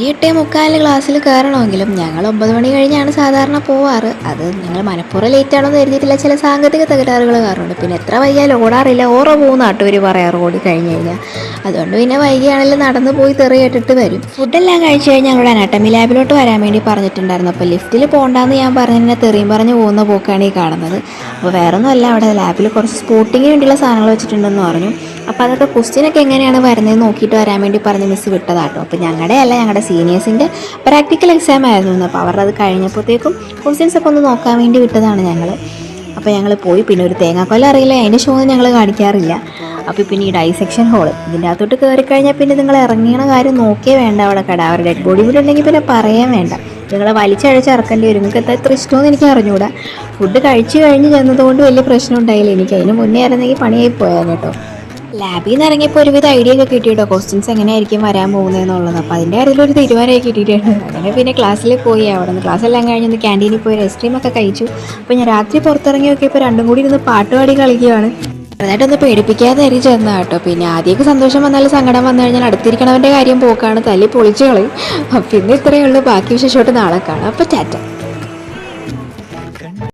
8:45 ക്ലാസ്സിൽ കയറണമെങ്കിലും ഞങ്ങൾ 9 മണി കഴിഞ്ഞാണ് സാധാരണ പോവാറ്. അത് ഞങ്ങൾ മനഃപൂർവ്വം ലേറ്റ് ആണെന്ന് കരുതിയിട്ടില്ല, ചില സാങ്കേതിക തകരാറുകൾ കാരണമുണ്ട്. പിന്നെ എത്ര വൈകിയാലും ഓടാറില്ല, ഓറ പോകുന്ന നാട്ടുകാർ പറയാറ് ഓടി കഴിഞ്ഞ് കഴിഞ്ഞാൽ. അതുകൊണ്ട് പിന്നെ വൈകിയാണെങ്കിലും നടന്നു പോയി തെറി കേട്ടിട്ട് വരും. ഫുഡെല്ലാം കഴിച്ച് കഴിഞ്ഞാൽ ഞങ്ങളുടെ അനാട്ടമി ലാബിലോട്ട് വരാൻ വേണ്ടി പറഞ്ഞിട്ടുണ്ടായിരുന്നു. അപ്പോൾ ലിഫ്റ്റിൽ പോകണ്ടെന്ന് ഞാൻ പറഞ്ഞതിനെ തെറിയും പറഞ്ഞ് പോകുന്ന പോക്കാണ് ഈ കാണുന്നത്. അപ്പോൾ വേറൊന്നുമല്ല, അവിടെ ലാബിൽ കുറച്ച് സ്പോർട്ടിങ്ങിന് വേണ്ടിയുള്ള സാധനങ്ങൾ വെച്ചിട്ടുണ്ടെന്ന് പറഞ്ഞു. അപ്പോൾ അതൊക്കെ ക്വസ്റ്റ്യനൊക്കെ എങ്ങനെയാണ് വരുന്നതെന്ന് നോക്കിയിട്ട് വരാൻ വേണ്ടി പറഞ്ഞ് മിസ്സ് വിട്ടതാട്ടോ. അപ്പോൾ ഞങ്ങളുടെ സീനിയേഴ്സിൻ്റെ പ്രാക്ടിക്കൽ എക്സാം ആയിരുന്നു. അപ്പോൾ അവരുടെ അത് കഴിഞ്ഞപ്പോഴത്തേക്കും ക്വസ്റ്റ്യൻസ് ഒക്കെ ഒന്ന് നോക്കാൻ വേണ്ടി വിട്ടതാണ് ഞങ്ങൾ. അപ്പോൾ ഞങ്ങൾ പോയി. പിന്നെ ഒരു തേങ്ങാക്കൊല അറിയില്ല, അതിൻ്റെ ഷോ ഒന്നും ഞങ്ങൾ കാണിക്കാറില്ല. അപ്പോൾ പിന്നെ ഈ ഡൈസെക്ഷൻ ഹോള്, ഇതിൻ്റെ അകത്തോട്ട് കയറിക്കഴിഞ്ഞാൽ പിന്നെ നിങ്ങൾ ഇറങ്ങിയ കാര്യം നോക്കിയേ വേണ്ട. അവിടെ കടാവർ ഡെഡ് ബോഡി കൂടെ ഉണ്ടെങ്കിൽ പിന്നെ പറയാൻ വേണ്ട, നിങ്ങളെ വലിച്ചഴച്ച് ഇറക്കേണ്ടി വരും. നിങ്ങൾക്ക് എത്ര ഇഷ്ടമെന്ന് എനിക്ക് അറിഞ്ഞുകൂടാ. ഫുഡ് കഴിച്ച് കഴിഞ്ഞ് ചെന്നതുകൊണ്ട് വലിയ പ്രശ്നം ഉണ്ടായില്ല എനിക്ക്. അതിന് മുന്നേ ആയിരുന്നെങ്കിൽ പണിയായി പോയാൽ കേട്ടോ. ലാബിൽ നിന്ന് ഇറങ്ങിയപ്പോൾ ഒരുവിധ ഐഡിയ ഒക്കെ കിട്ടിയിട്ടോ, ക്വസ്റ്റ്യൻസ് എങ്ങനെയായിരിക്കും വരാൻ പോകുന്നതെന്നുള്ളത്. അപ്പോൾ അതിൻ്റെ കാര്യത്തിലൊരു തീരുമാനമായി കിട്ടിയിട്ടുണ്ട്. അങ്ങനെ പിന്നെ ക്ലാസ്സിൽ പോയി. അവിടെ നിന്ന് ക്ലാസ്സെല്ലാം കഴിഞ്ഞ് ക്യാൻറ്റീനിൽ പോയി ഐസ്ക്രീമൊക്കെ കഴിച്ചു. അപ്പോൾ ഞാൻ രാത്രി പുറത്തിറങ്ങി നോക്കിയപ്പോൾ രണ്ടും കൂടി ഇരുന്ന് പാട്ടുപാടി കളിക്കുകയാണ്. ചെറുതായിട്ടൊന്ന് പേടിപ്പിക്കാതെ അരി ചെന്ന കേട്ടോ. പിന്നെ ആദ്യമൊക്കെ സന്തോഷം വന്നാലും സങ്കടം വന്നു കഴിഞ്ഞാൽ അടുത്തിരിക്കണവൻ്റെ കാര്യം പോക്കാണ്, തല്ലി പൊളിച്ച് കളയും. പിന്നെ ഇത്രയേ ഉള്ളൂ. ബാക്കി വിശേഷമായിട്ട് നാളെ കാണാം. അപ്പോൾ ടാറ്റ.